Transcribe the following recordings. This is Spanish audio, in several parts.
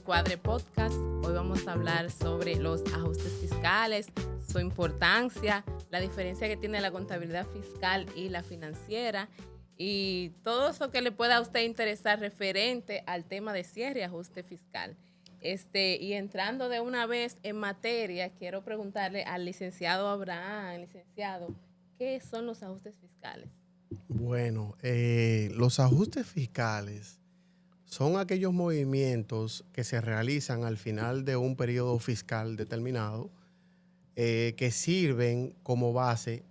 Encuadre Podcast. Hoy vamos a hablar sobre los ajustes fiscales, su importancia, la diferencia que tiene la contabilidad fiscal y la financiera y todo eso que le pueda a usted interesar referente al tema de cierre y ajuste fiscal. Y entrando de una vez en materia, quiero preguntarle al licenciado Abraham, licenciado, ¿qué son los ajustes fiscales? Bueno, los ajustes fiscales son aquellos movimientos que se realizan al final de un periodo fiscal determinado que sirven como base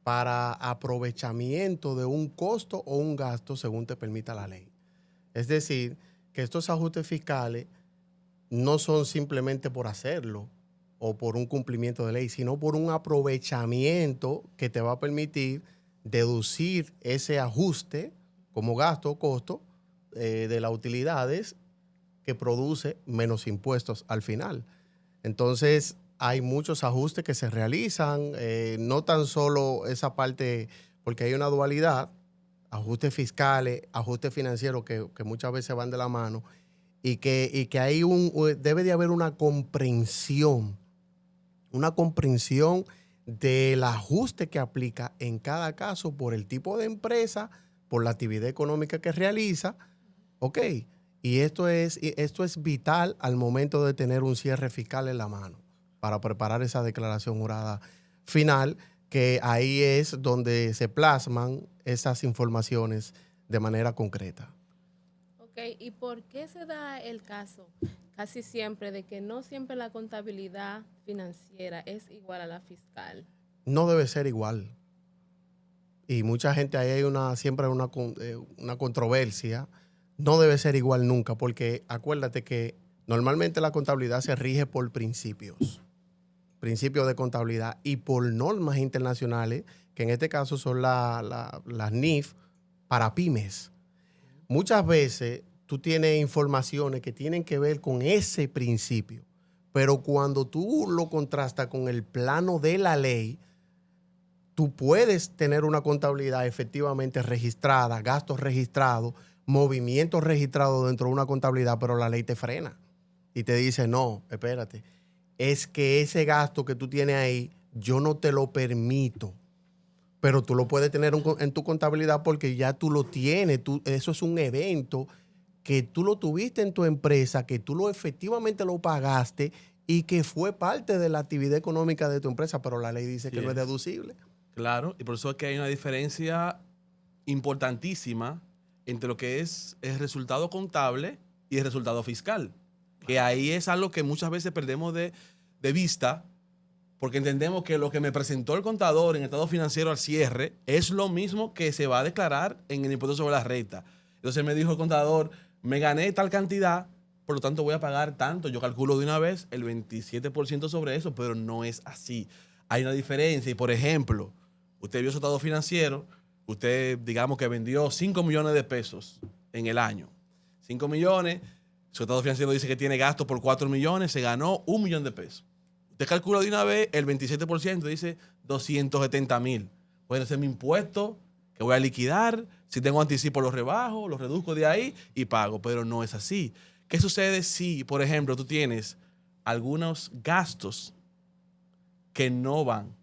para aprovechamiento de un costo o un gasto según te permita la ley. Es decir, que estos ajustes fiscales no son simplemente por hacerlo o por un cumplimiento de ley, sino por un aprovechamiento que te va a permitir deducir ese ajuste como gasto o costo de las utilidades que produce menos impuestos al final. Entonces, hay muchos ajustes que se realizan, no tan solo esa parte, porque hay una dualidad, ajustes fiscales, ajustes financieros que muchas veces van de la mano, y que hay debe de haber una comprensión del ajuste que aplica en cada caso por el tipo de empresa, por la actividad económica que realiza. Ok, y esto es vital al momento de tener un cierre fiscal en la mano para preparar esa declaración jurada final, que ahí es donde se plasman esas informaciones de manera concreta. Ok, ¿y por qué se da el caso casi siempre de que no siempre la contabilidad financiera es igual a la fiscal? No debe ser igual. Y mucha gente, ahí hay siempre una controversia. No debe ser igual nunca, porque acuérdate que normalmente la contabilidad se rige por principios de contabilidad y por normas internacionales, que en este caso son las NIF para pymes. Muchas veces tú tienes informaciones que tienen que ver con ese principio, pero cuando tú lo contrastas con el plano de la ley, tú puedes tener una contabilidad efectivamente registrada, gastos registrados, movimientos registrados dentro de una contabilidad, pero la ley te frena y te dice, no, espérate, es que ese gasto que tú tienes ahí, yo no te lo permito, pero tú lo puedes tener en tu contabilidad porque ya tú lo tienes, eso es un evento que tú lo tuviste en tu empresa, que tú efectivamente lo pagaste y que fue parte de la actividad económica de tu empresa, pero la ley dice que no es deducible. Claro, y por eso es que hay una diferencia importantísima entre lo que es el resultado contable y el resultado fiscal. Que ahí es algo que muchas veces perdemos de vista, porque entendemos que lo que me presentó el contador en el estado financiero al cierre es lo mismo que se va a declarar en el impuesto sobre la renta. Entonces me dijo el contador, me gané tal cantidad, por lo tanto voy a pagar tanto. Yo calculo de una vez el 27% sobre eso, pero no es así. Hay una diferencia y, por ejemplo, usted vio su estado financiero, usted digamos que vendió 5 millones de pesos en el año. 5 millones, su estado financiero dice que tiene gastos por 4 millones, se ganó 1 millón de pesos. Usted calcula de una vez el 27%, dice 270,000. Puede ser mi impuesto que voy a liquidar. Si tengo anticipo, lo rebajo, lo reduzco de ahí y pago. Pero no es así. ¿Qué sucede si, por ejemplo, tú tienes algunos gastos que no van,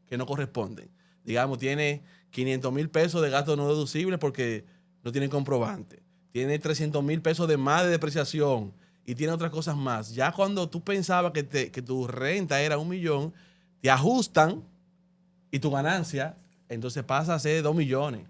que no corresponden? Digamos, tiene 500,000 pesos de gastos no deducibles porque no tienen comprobante. Tiene 300,000 pesos de más de depreciación y tiene otras cosas más. Ya cuando tú pensabas que tu renta era 1 millón, te ajustan y tu ganancia entonces pasa a ser 2 millones.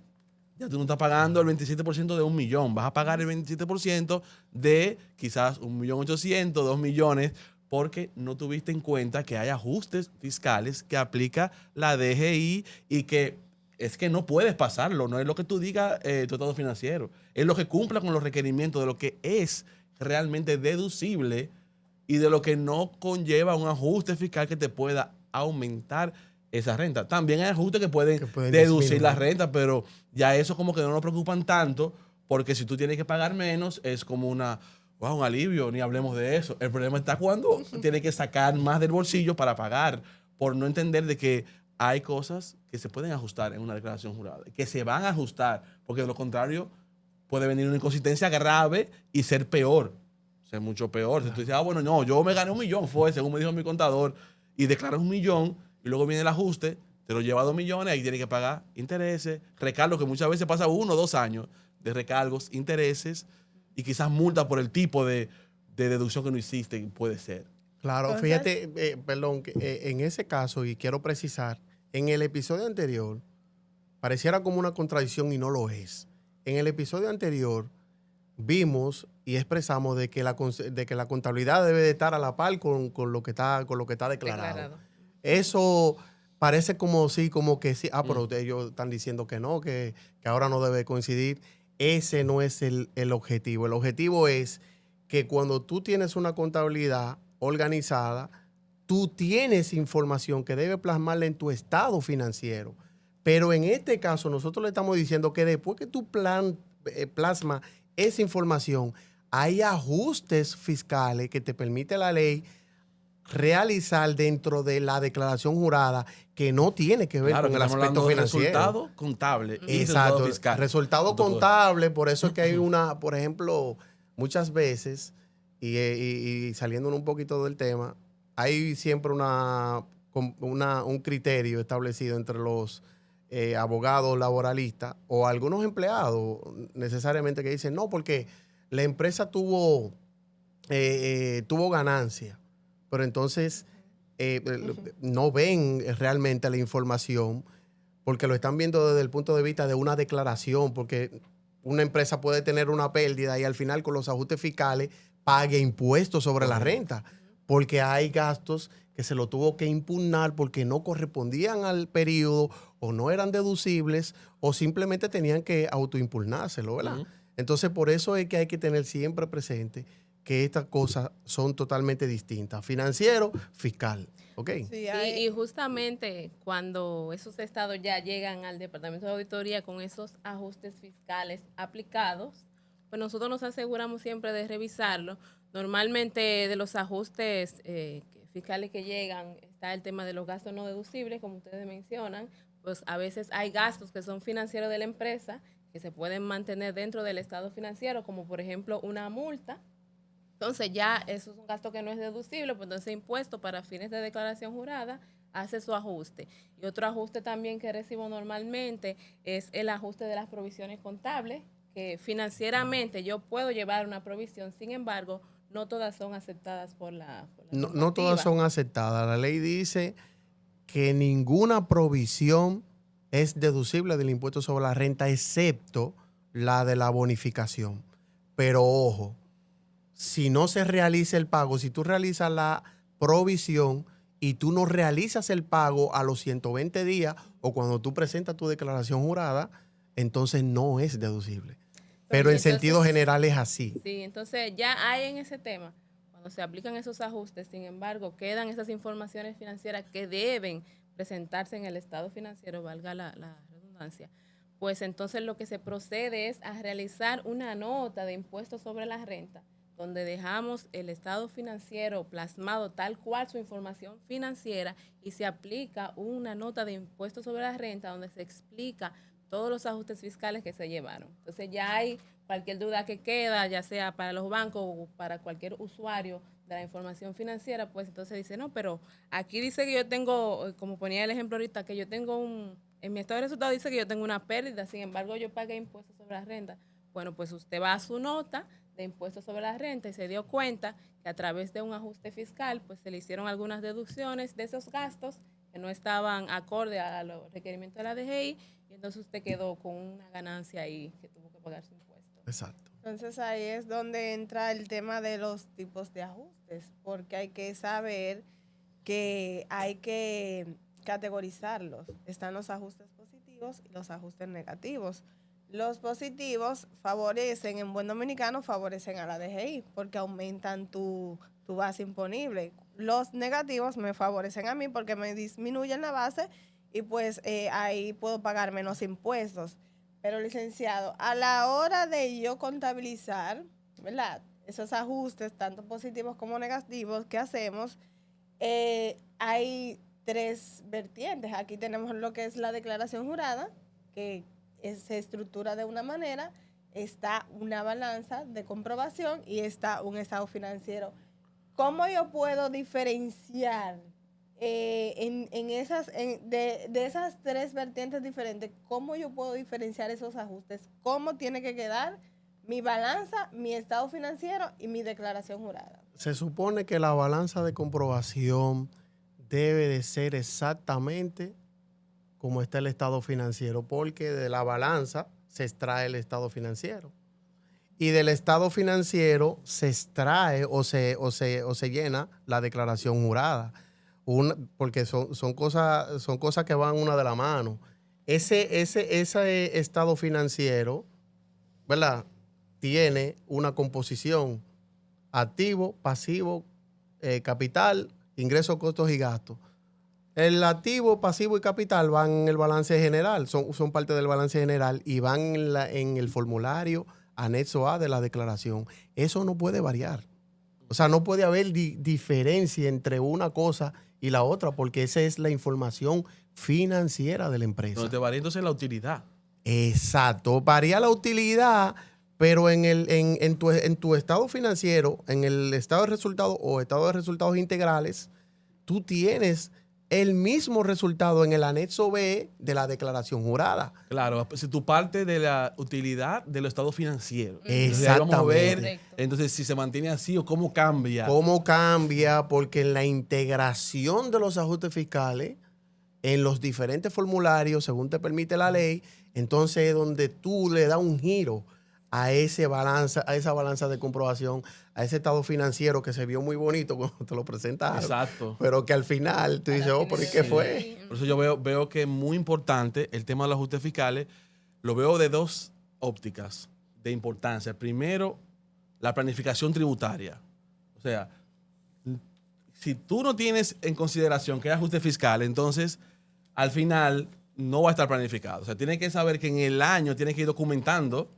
Ya tú no estás pagando el 27% de 1 millón. Vas a pagar el 27% de quizás 1.800.000, 2 millones, porque no tuviste en cuenta que hay ajustes fiscales que aplica la DGI y que es que no puedes pasarlo. No es lo que tú digas tu estado financiero. Es lo que cumpla con los requerimientos de lo que es realmente deducible y de lo que no conlleva un ajuste fiscal que te pueda aumentar esa renta. También hay ajustes que pueden deducir la renta, pero ya eso como que no nos preocupan tanto, porque si tú tienes que pagar menos, es como un alivio, ni hablemos de eso. El problema está cuando tienes que sacar más del bolsillo para pagar, por no entender de que hay cosas que se pueden ajustar en una declaración jurada, que se van a ajustar, porque de lo contrario puede venir una inconsistencia grave y ser peor. sea, es mucho peor. Si tú dices, bueno, no, yo me gané 1 millón, fue según me dijo mi contador, y declaras 1 millón, y luego viene el ajuste, te lo lleva a 2 millones, ahí tienes que pagar intereses, recargos, que muchas veces pasa 1 o 2 años de recargos, intereses, y quizás multa por el tipo de deducción que no hiciste, puede ser. Claro, Entonces, fíjate, perdón, que, en ese caso, y quiero precisar, en el episodio anterior, pareciera como una contradicción y no lo es. En el episodio anterior vimos y expresamos de que la contabilidad debe de estar a la par con lo que está declarado. Eso parece como que sí, pero ellos están diciendo que no, que ahora no debe coincidir. Ese no es el objetivo. El objetivo es que cuando tú tienes una contabilidad organizada, tú tienes información que debe plasmarla en tu estado financiero. Pero en este caso, nosotros le estamos diciendo que después que tú plasma esa información, hay ajustes fiscales que te permite la ley realizar dentro de la declaración jurada que no tiene que ver con el aspecto financiero. Resultado contable y Exacto, resultado fiscal. Resultado contable, por eso es que hay por ejemplo, muchas veces, y saliéndonos un poquito del tema, hay siempre un criterio establecido entre los abogados laboralistas o algunos empleados necesariamente que dicen, no, porque la empresa tuvo ganancia, pero entonces no ven realmente la información porque lo están viendo desde el punto de vista de una declaración, porque una empresa puede tener una pérdida y al final con los ajustes fiscales pague impuestos sobre la renta, porque hay gastos que se lo tuvo que impugnar porque no correspondían al periodo o no eran deducibles o simplemente tenían que autoimpugnárselo, ¿verdad? Entonces, por eso es que hay que tener siempre presente que estas cosas son totalmente distintas. Financiero, fiscal. ¿Ok? Sí, y justamente cuando esos estados ya llegan al Departamento de Auditoría con esos ajustes fiscales aplicados, pues nosotros nos aseguramos siempre de revisarlo. Normalmente de los ajustes fiscales que llegan está el tema de los gastos no deducibles, como ustedes mencionan. Pues a veces hay gastos que son financieros de la empresa que se pueden mantener dentro del estado financiero, como por ejemplo una multa. Entonces ya eso es un gasto que no es deducible, pues entonces impuesto para fines de declaración jurada hace su ajuste. Y otro ajuste también que recibo normalmente es el ajuste de las provisiones contables, que financieramente yo puedo llevar una provisión, sin embargo, no todas son aceptadas por la no todas son aceptadas. La ley dice que ninguna provisión es deducible del impuesto sobre la renta, excepto la de la bonificación. Pero ojo, si no se realiza el pago, si tú realizas la provisión y tú no realizas el pago a los 120 días o cuando tú presentas tu declaración jurada, entonces no es deducible. Pero en sentido general es así. Sí, entonces ya hay en ese tema, cuando se aplican esos ajustes, sin embargo, quedan esas informaciones financieras que deben presentarse en el estado financiero, valga la redundancia, pues entonces lo que se procede es a realizar una nota de impuestos sobre la renta, donde dejamos el estado financiero plasmado tal cual su información financiera y se aplica una nota de impuestos sobre la renta donde se explica todos los ajustes fiscales que se llevaron. Entonces ya hay cualquier duda que queda, ya sea para los bancos o para cualquier usuario de la información financiera, pues entonces dice, no, pero aquí dice que yo tengo, como ponía el ejemplo ahorita, que yo tengo en mi estado de resultados dice que yo tengo una pérdida, sin embargo yo pagué impuestos sobre la renta. Bueno, pues usted va a su nota de impuestos sobre la renta y se dio cuenta que a través de un ajuste fiscal, pues se le hicieron algunas deducciones de esos gastos que no estaban acorde a los requerimientos de la DGI y entonces usted quedó con una ganancia ahí que tuvo que pagar su impuesto. Exacto. Entonces ahí es donde entra el tema de los tipos de ajustes, porque hay que saber que hay que categorizarlos. Están los ajustes positivos y los ajustes negativos. Los positivos favorecen, en buen dominicano, favorecen a la DGI porque aumentan tu base imponible. Los negativos me favorecen a mí porque me disminuyen la base y pues ahí puedo pagar menos impuestos. Pero, licenciado, a la hora de yo contabilizar, ¿verdad?, esos ajustes, tanto positivos como negativos que hacemos, hay 3 vertientes. Aquí tenemos lo que es la declaración jurada, que se estructura de una manera, está una balanza de comprobación y está un estado financiero. ¿Cómo yo puedo diferenciar de esas tres vertientes diferentes? ¿Cómo yo puedo diferenciar esos ajustes? ¿Cómo tiene que quedar mi balanza, mi estado financiero y mi declaración jurada? Se supone que la balanza de comprobación debe de ser exactamente como está el estado financiero, porque de la balanza se extrae el estado financiero. Y del estado financiero se extrae o se llena la declaración jurada. Porque son cosas que van una de la mano. Ese estado financiero, ¿verdad?, tiene una composición: activo, pasivo, capital, ingresos, costos y gastos. El activo, pasivo y capital van en el balance general, son parte del balance general y van en el formulario anexo A de la declaración. Eso no puede variar. O sea, no puede haber diferencia entre una cosa y la otra, porque esa es la información financiera de la empresa. Donde te varía entonces la utilidad. Exacto, varía la utilidad, pero en tu estado financiero, en el estado de resultados o estado de resultados integrales, tú tienes el mismo resultado en el anexo B de la declaración jurada. Claro, si tu parte de la utilidad del estado financiero. Exactamente. Ahí vamos a ver, Correcto. entonces, si se mantiene así o cómo cambia. ¿Cómo cambia? Porque en la integración de los ajustes fiscales, en los diferentes formularios, según te permite la ley, entonces es donde tú le das un giro a esa balanza de comprobación, a ese estado financiero que se vio muy bonito cuando te lo presentaron. Exacto. Pero que al final tú dices, oh, ¿por qué fue? Por eso yo veo que es muy importante el tema de los ajustes fiscales. Lo veo de dos ópticas de importancia. Primero, la planificación tributaria. O sea, si tú no tienes en consideración que hay ajuste fiscal, entonces al final no va a estar planificado. O sea, tienes que saber que en el año tienes que ir documentando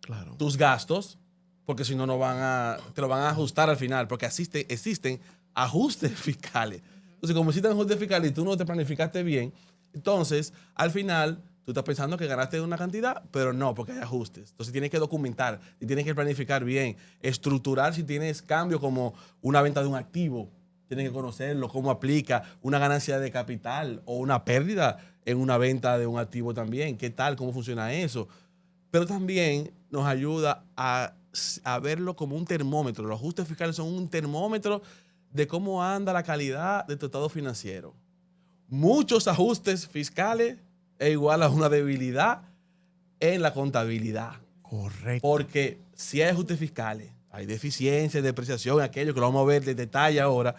Claro. tus gastos, porque si no, te lo van a ajustar al final, porque existen ajustes fiscales. Entonces, como existen ajustes fiscales y tú no te planificaste bien, entonces, al final, tú estás pensando que ganaste una cantidad, pero no, porque hay ajustes. Entonces, tienes que documentar, y tienes que planificar bien, estructurar si tienes cambio como una venta de un activo, tienes que conocerlo, cómo aplica una ganancia de capital o una pérdida en una venta de un activo también, qué tal, cómo funciona eso. Pero también nos ayuda a verlo como un termómetro. Los ajustes fiscales son un termómetro de cómo anda la calidad de tu estado financiero. Muchos ajustes fiscales es igual a una debilidad en la contabilidad. Correcto. Porque si hay ajustes fiscales, hay deficiencias, depreciación, aquello que lo vamos a ver de detalle ahora,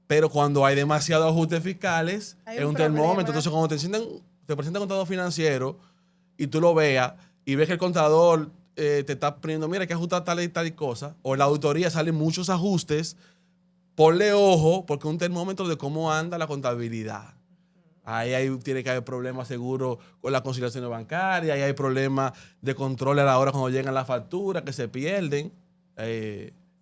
pero cuando hay demasiados ajustes fiscales, Hay es un un problema. termómetro. Entonces, cuando te presentan un contador financiero y tú lo veas y ves que el contador te está poniendo, mira, hay que ajustar tal y cosa, o en la auditoría salen muchos ajustes, ponle ojo, porque es un termómetro de cómo anda la contabilidad. Ahí tiene que haber problemas seguro con las conciliaciones bancarias, ahí hay problemas de control a la hora cuando llegan las facturas que se pierden,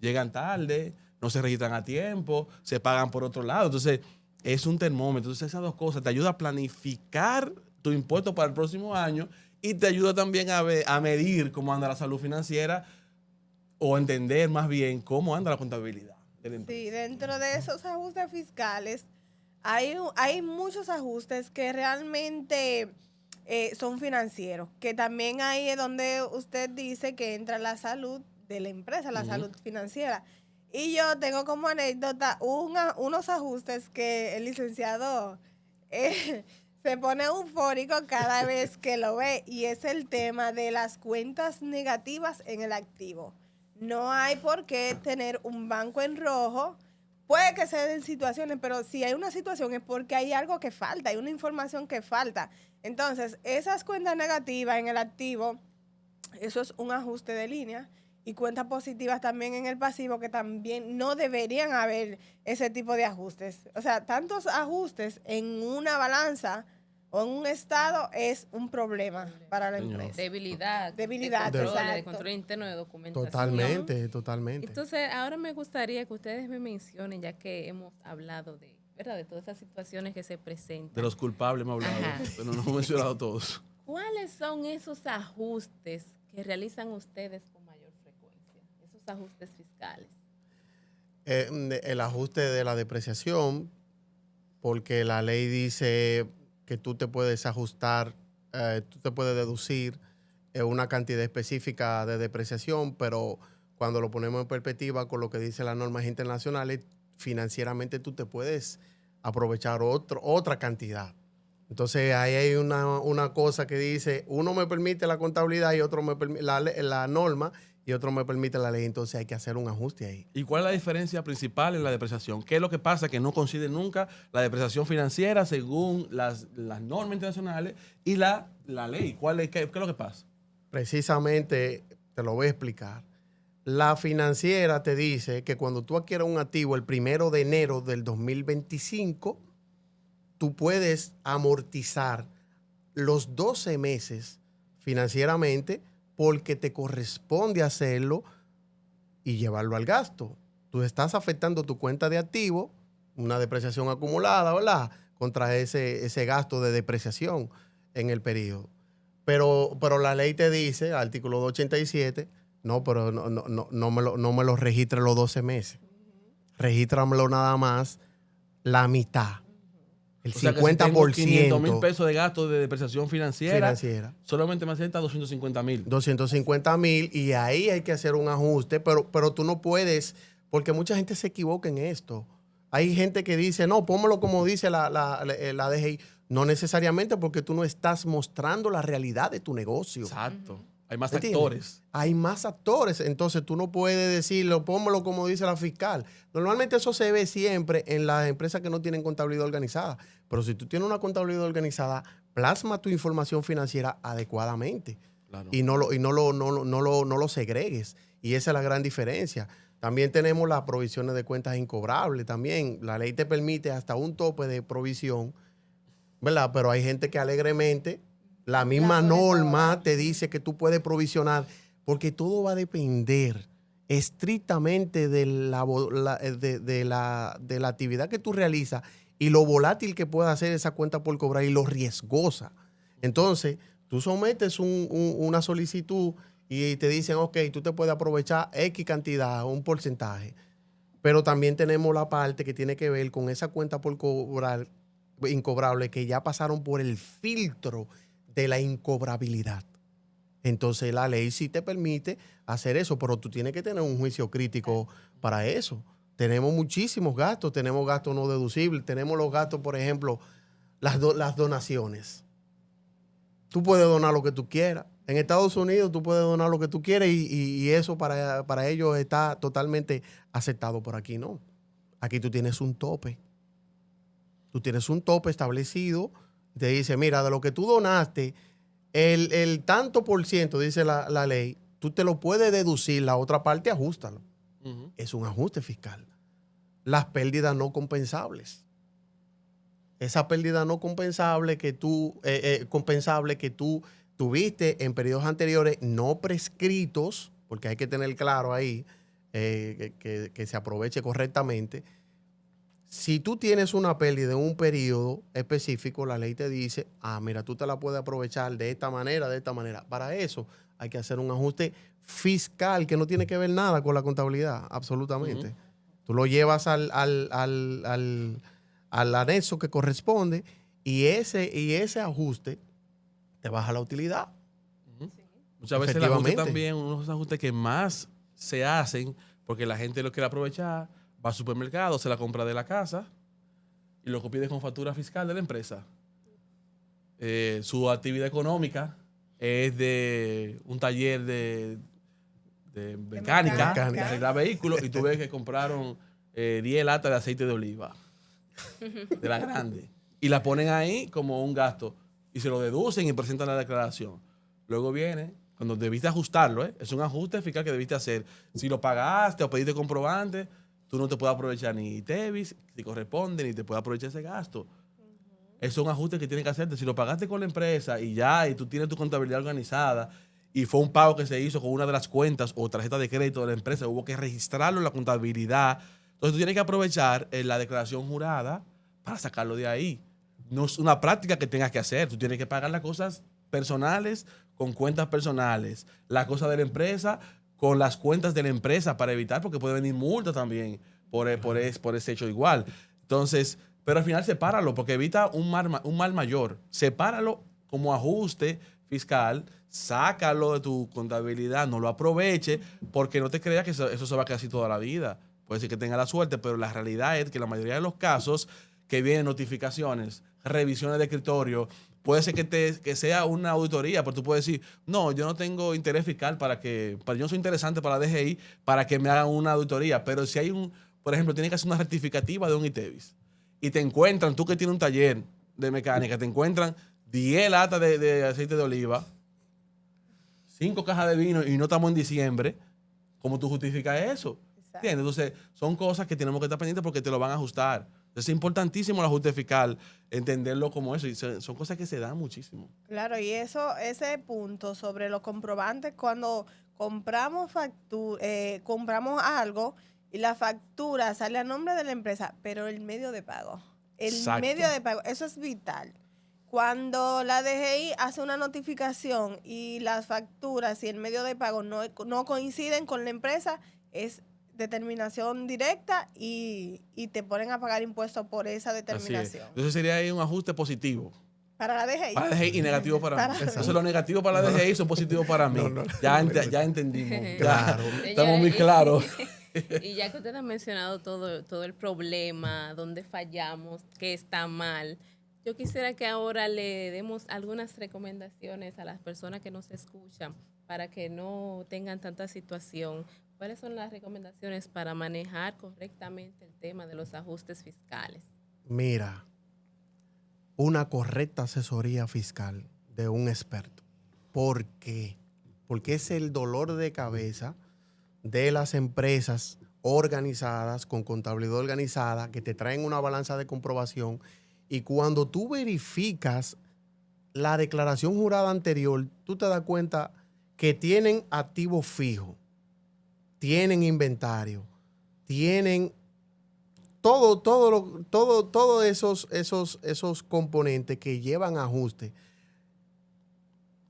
llegan tarde, no se registran a tiempo, se pagan por otro lado. Entonces, es un termómetro. Entonces, esas dos cosas te ayudan a planificar tu impuesto para el próximo año y te ayuda también a medir cómo anda la salud financiera o entender más bien cómo anda la contabilidad de la empresa. Sí, dentro de esos ajustes fiscales hay muchos ajustes que realmente son financieros, que también ahí es donde usted dice que entra la salud de la empresa, la salud financiera. Y yo tengo como anécdota unos ajustes que el licenciado se pone eufórico cada vez que lo ve, y es el tema de las cuentas negativas en el activo. No hay por qué tener un banco en rojo. Puede que se den situaciones, pero si hay una situación es porque hay algo que falta, hay una información que falta. Entonces, esas cuentas negativas en el activo, eso es un ajuste de línea. Y cuentas positivas también en el pasivo, que también no deberían haber ese tipo de ajustes. O sea, tantos ajustes en una balanza o en un estado es un problema para la Señor. empresa. Debilidad. Debilidad, de control, de exacto. control interno de documentación. Totalmente. Entonces, ahora me gustaría que ustedes me mencionen, ya que hemos hablado de, ¿verdad?, de todas esas situaciones que se presentan. De los culpables hemos hablado, Ajá. pero no hemos mencionado todos. ¿Cuáles son esos ajustes que realizan ustedes con mayor frecuencia, esos ajustes fiscales? El ajuste de la depreciación, porque la ley dice que tú te puedes ajustar, tú te puedes deducir una cantidad específica de depreciación, pero cuando lo ponemos en perspectiva con lo que dicen las normas internacionales, financieramente tú te puedes aprovechar otra cantidad. Entonces ahí hay una cosa que dice, uno me permite la contabilidad y otro me permite la norma y otro me permite la ley, entonces hay que hacer un ajuste ahí. ¿Y cuál es la diferencia principal en la depreciación? ¿Qué es lo que pasa que no coincide nunca la depreciación financiera según las normas internacionales y la ley? ¿Qué es lo que pasa? Precisamente, te lo voy a explicar. La financiera te dice que cuando tú adquieras un activo el 1 de enero del 2025, tú puedes amortizar los 12 meses financieramente porque te corresponde hacerlo y llevarlo al gasto. Tú estás afectando tu cuenta de activo, una depreciación acumulada, ¿verdad? Contra ese gasto de depreciación en el periodo. Pero la ley te dice, artículo 287, no, pero no me lo registre los 12 meses. Regístramelo nada más la mitad. El 50%. Si tengo 500,000 pesos de gasto de depreciación financiera. Solamente me acepta 250,000. 250,000 y ahí hay que hacer un ajuste, pero tú no puedes, porque mucha gente se equivoca en esto. Hay gente que dice, no, pónmelo como dice la DGI. No necesariamente, porque tú no estás mostrando la realidad de tu negocio. Exacto. Hay más ¿Entiendes? actores. Hay más actores, entonces tú no puedes decirlo, pónmelo como dice la fiscal. Normalmente eso se ve siempre en las empresas que no tienen contabilidad organizada. Pero si tú tienes una contabilidad organizada, plasma tu información financiera adecuadamente. Claro. Y no lo segregues. Y esa es la gran diferencia. También tenemos las provisiones de cuentas incobrables. También la ley te permite hasta un tope de provisión, ¿verdad? Pero hay gente que alegremente, la misma norma te dice que tú puedes provisionar, porque todo va a depender estrictamente de la actividad que tú realizas y lo volátil que pueda hacer esa cuenta por cobrar y lo riesgosa. Entonces, tú sometes una solicitud y te dicen, ok, tú te puedes aprovechar X cantidad, un porcentaje. Pero también tenemos la parte que tiene que ver con esa cuenta por cobrar incobrable que ya pasaron por el filtro de la incobrabilidad. Entonces la ley sí te permite hacer eso, pero tú tienes que tener un juicio crítico para eso. Tenemos muchísimos gastos, tenemos gastos no deducibles, tenemos los gastos, por ejemplo, las donaciones. Tú puedes donar lo que tú quieras. En Estados Unidos tú puedes donar lo que tú quieras y eso para ellos está totalmente aceptado. Por aquí no. Aquí tú tienes un tope. Tú tienes un tope establecido. Te dice, mira, de lo que tú donaste, el tanto por ciento, dice la ley, tú te lo puedes deducir, la otra parte ajústalo. Uh-huh. Es un ajuste fiscal. Las pérdidas no compensables. Esa pérdida no compensable que tú tuviste en periodos anteriores no prescritos, porque hay que tener claro ahí que se aproveche correctamente. Si tú tienes una pérdida en un periodo específico, la ley te dice, mira, tú te la puedes aprovechar de esta manera, de esta manera. Para eso hay que hacer un ajuste fiscal que no tiene que ver nada con la contabilidad, absolutamente. Uh-huh. Tú lo llevas al anexo que corresponde y ese ajuste te baja la utilidad. Uh-huh. Sí. Muchas veces el ajuste también, unos ajustes que más se hacen porque la gente lo quiere aprovechar, va al supermercado, se la compra de la casa y lo pide con factura fiscal de la empresa. Su actividad económica es de un taller de mecánica, de arreglar vehículos, y tú ves que compraron 10 latas de aceite de oliva, de la grande, y la ponen ahí como un gasto y se lo deducen y presentan la declaración. Luego viene, cuando debiste ajustarlo, es un ajuste fiscal que debiste hacer. Si lo pagaste o pediste comprobante, tú no te puedes aprovechar ni TEVIS, si corresponde, ni te puedes aprovechar ese gasto. Es un ajuste que tienes que hacerte. Si lo pagaste con la empresa y tú tienes tu contabilidad organizada y fue un pago que se hizo con una de las cuentas o tarjeta de crédito de la empresa, hubo que registrarlo en la contabilidad. Entonces tú tienes que aprovechar la declaración jurada para sacarlo de ahí. No es una práctica que tengas que hacer. Tú tienes que pagar las cosas personales con cuentas personales, las cosas de la empresa con las cuentas de la empresa para evitar, porque puede venir multa también por ese hecho igual. Entonces, pero al final sepáralo, porque evita un mal mayor. Sepáralo como ajuste fiscal, sácalo de tu contabilidad, no lo aproveche, porque no te creas que eso se va a quedar así toda la vida. Puede ser que tenga la suerte, pero la realidad es que la mayoría de los casos que vienen notificaciones, revisiones de escritorio, puede ser que sea una auditoría, pero tú puedes decir, no, yo no tengo interés fiscal yo no soy interesante para la DGI para que me hagan una auditoría, pero si hay por ejemplo, tienes que hacer una rectificativa de un ITEVIS y te encuentran, tú que tienes un taller de mecánica, te encuentran 10 latas de aceite de oliva, 5 cajas de vino y no estamos en diciembre, ¿cómo tú justificas eso? ¿Entiendes? Entonces, son cosas que tenemos que estar pendientes porque te lo van a ajustar. Entonces, es importantísimo el ajuste fiscal, entenderlo como eso. Y son cosas que se dan muchísimo. Claro, y ese punto sobre los comprobantes, cuando compramos algo y la factura sale a nombre de la empresa, pero el medio de pago. Exacto. Medio de pago, eso es vital. Cuando la DGI hace una notificación y las facturas y el medio de pago no coinciden con la empresa, es determinación directa y te ponen a pagar impuestos por esa determinación. Entonces sería ahí un ajuste positivo. Para la DGI. Para la DGI y negativo para mí. Entonces los negativos para la DGI son positivos para mí. Ya entendimos. Claro. Estamos muy claros. Y ya que usted ha mencionado todo el problema, dónde fallamos, qué está mal, yo quisiera que ahora le demos algunas recomendaciones a las personas que nos escuchan para que no tengan tanta situación. ¿Cuáles son las recomendaciones para manejar correctamente el tema de los ajustes fiscales? Mira, una correcta asesoría fiscal de un experto. ¿Por qué? Porque es el dolor de cabeza de las empresas organizadas, con contabilidad organizada, que te traen una balanza de comprobación y cuando tú verificas la declaración jurada anterior, tú te das cuenta que tienen activo fijo, tienen inventario, tienen todos esos componentes que llevan ajuste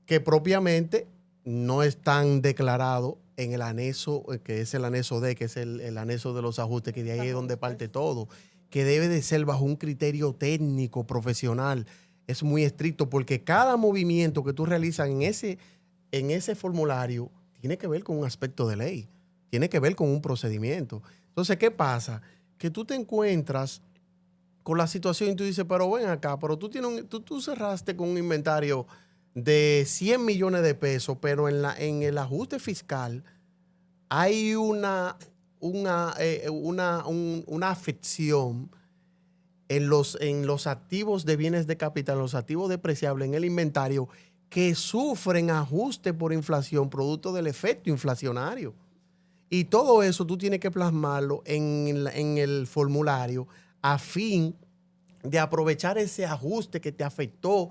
que propiamente no están declarados en el anexo, que es el anexo D, que es el anexo de los ajustes, que de ahí es donde parte todo, que debe de ser bajo un criterio técnico, profesional. Es muy estricto porque cada movimiento que tú realizas en ese formulario tiene que ver con un aspecto de ley, tiene que ver con un procedimiento. Entonces, ¿qué pasa? Que tú te encuentras con la situación y tú dices, pero ven acá, pero tú cerraste con un inventario de 100 millones de pesos, pero en el ajuste fiscal hay una afección en los activos de bienes de capital, los activos depreciables en el inventario que sufren ajuste por inflación, producto del efecto inflacionario. Y todo eso tú tienes que plasmarlo en el formulario a fin de aprovechar ese ajuste que te afectó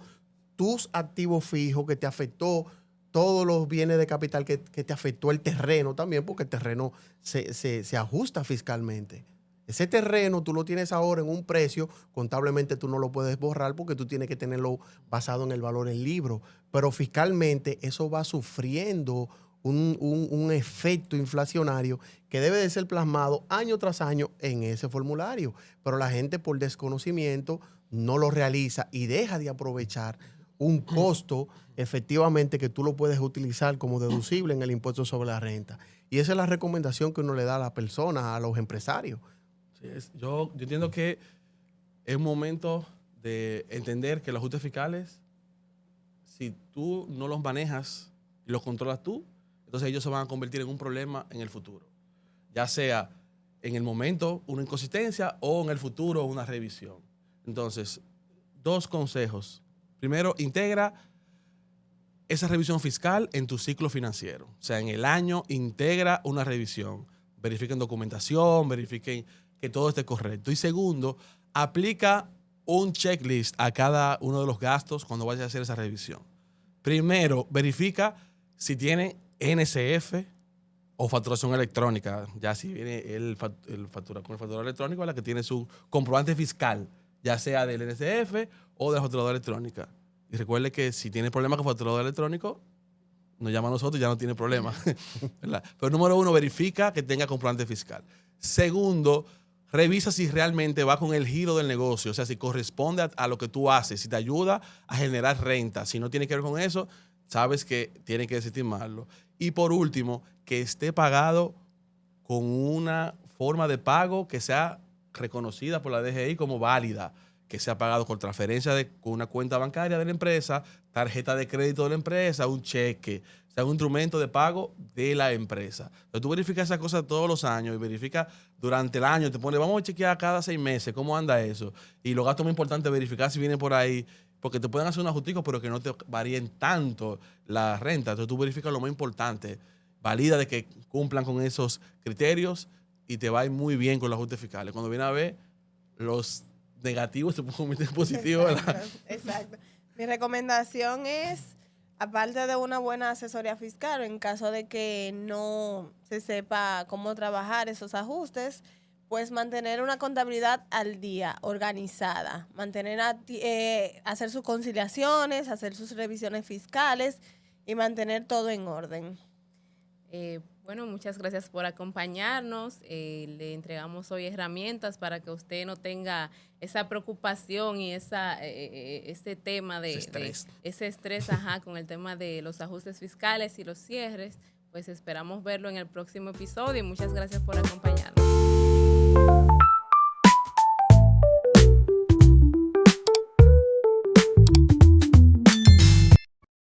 tus activos fijos, que te afectó todos los bienes de capital, que te afectó el terreno también, porque el terreno se ajusta fiscalmente. Ese terreno tú lo tienes ahora en un precio, contablemente tú no lo puedes borrar porque tú tienes que tenerlo basado en el valor en libro, pero fiscalmente eso va sufriendo un efecto inflacionario que debe de ser plasmado año tras año en ese formulario, pero la gente por desconocimiento no lo realiza y deja de aprovechar un costo efectivamente que tú lo puedes utilizar como deducible en el impuesto sobre la renta. Y esa es la recomendación que uno le da a las personas, a los empresarios. Sí, yo entiendo que es un momento de entender que los ajustes fiscales, si tú no los manejas y los controlas tú, entonces ellos se van a convertir en un problema en el futuro. Ya sea en el momento una inconsistencia o en el futuro una revisión. Entonces, 2 consejos. Primero, integra esa revisión fiscal en tu ciclo financiero. O sea, en el año integra una revisión. Verifiquen documentación, verifiquen que todo esté correcto. Y segundo, aplica un checklist a cada uno de los gastos cuando vayas a hacer esa revisión. Primero, verifica si tiene NSF o facturación electrónica. Ya si viene con el facturador electrónico, la que tiene su comprobante fiscal, ya sea del NSF o de la facturadora electrónica. Y recuerde que si tiene problemas con facturador electrónico, nos llama a nosotros y ya no tiene problema. ¿Verdad? Pero número 1, verifica que tenga comprobante fiscal. Segundo, revisa si realmente va con el giro del negocio, o sea, si corresponde a lo que tú haces, si te ayuda a generar renta. Si no tiene que ver con eso, sabes que tiene que desestimarlo. Y por último, que esté pagado con una forma de pago que sea reconocida por la DGI como válida, que sea pagado con transferencia con una cuenta bancaria de la empresa, tarjeta de crédito de la empresa, un cheque, o sea, un instrumento de pago de la empresa. Entonces tú verificas esas cosas todos los años y verificas durante el año, te pones, vamos a chequear cada 6 meses cómo anda eso. Y los gastos muy importantes, verificar si viene por ahí, porque te pueden hacer un ajustico, pero que no te varíen tanto la renta. Entonces tú verificas lo más importante, valida de que cumplan con esos criterios y te va a ir muy bien con los ajustes fiscales. Cuando viene a ver, los negativos se pueden convertir en positivos. Exacto. Mi recomendación es, aparte de una buena asesoría fiscal, en caso de que no se sepa cómo trabajar esos ajustes, pues mantener una contabilidad al día, organizada, hacer sus conciliaciones, hacer sus revisiones fiscales y mantener todo en orden. Bueno, muchas gracias por acompañarnos. Le entregamos hoy herramientas para que usted no tenga esa preocupación y ese tema de ese estrés con el tema de los ajustes fiscales y los cierres. Pues esperamos verlo en el próximo episodio y muchas gracias por acompañarnos.